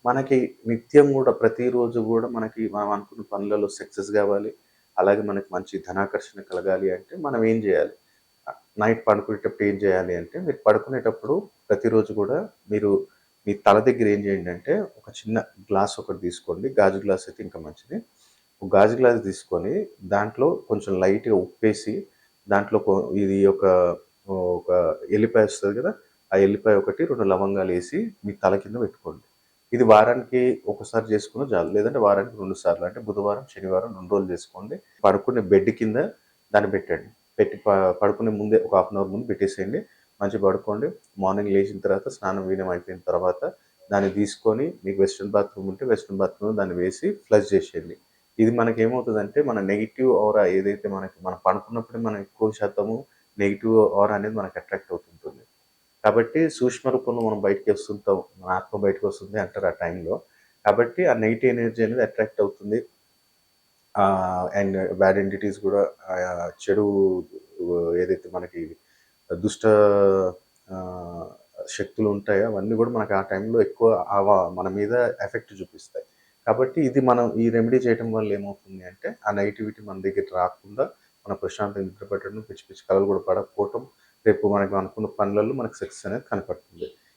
మనకి నిత్యం గూడా ప్రతిరోజు గూడా మనకి మనం అనుకున్న పనులలో సక్సెస్ గావాలి. అలాగే మనకి మంచి ధనాకర్షణ కలగాలి అంటే మనం ఏం జేయాలి? నైట్ పడుకునేటప్పుడు ఏం జేయాలి అంటే, మీరు పడుకునేటప్పుడు ప్రతిరోజు గూడా మీరు మీ తల దగ్గర ఏం జేయండంటే, ఒక చిన్న గ్లాస్ ఒకటి తీసుకోండి. గాజు గ్లాస్ అయితే ఇంకా మంచిది. ఒక గాజు గ్లాస్ తీసుకొని, దాంట్లో కొంచెం లైట్‌గా ఉప్పేసి, దాంట్లో ఇది ఒక ఎల్లిపాయ వస్తది గదా! ఆ ఎల్లిపాయ ఒకటి, 2 లవంగాలేసి మీ తల కింద పెట్టుకోండి. ఇది వారానికి ఒకసారి చేసుకున్నా చాలు. లేదంటే వారానికి 2 సార్లు. అంటే బుధవారం, శనివారం 2 రోజులు చేసుకోండి. పడుకునే బెడ్ కింద దాన్ని పెట్టండి. పెట్టి పడుకునే ముందే ఒక హాఫ్ అన్ అవర్ ముందు పెట్టేసేయండి. మంచిగా పడుకోండి. మార్నింగ్ లేచిన తర్వాత స్నానం గీనం అయిపోయిన తర్వాత దాన్ని తీసుకొని మీకు వెస్టర్న్ బాత్రూమ్ ఉంటే వెస్టర్న్ బాత్రూమ్‌లో దాన్ని వేసి ఫ్లష్ చేసేయండి. ఇది మనకేమవుతదంటే మన నెగెటివ్ ఔరా ఏదైతే మనం పడుకున్నప్పుడే మనం ఎక్కువ శాతము నెగెటివ్ ఔరా అనేది మనకు అట్రాక్ట్ అవుతుంటుంది. కాబట్టి సూక్ష్మ రూపంలో మనం బయటికొస్తుంటాం. మన ఆత్మ బయటకొస్తుంది అంటారు ఆ టైంలో. కాబట్టి ఆ నెగెటివ్ ఎనర్జీ అనేది అట్రాక్ట్ అవుతుంది. అండ్ బ్యాడ్ ఎంటిటీస్ గూడా చెడు ఏదైతే మనకి దుష్ట ఆహ్, శక్తులుంటాయో అవన్నీ గూడా మనకు ఆ టైంలో ఎక్కువ మన మీద ఎఫెక్ట్ చూపిస్తాయి. కాబట్టి ఇది మనం ఈ రెమెడీ చేయటం వల్ల ఏమవుతుంది అంటే, ఆ నెగటివిటీ మన దగ్గరికి రాకుండా మనం ప్రశాంతంగా నిద్ర పట్టడం, పిచ్చి పిచ్చి కలలు గూడా పడకపోవటం, రేపు మనకు అనుకున్న పనులలో మనకు సక్సెస్ అనేది కనపడుతుంది.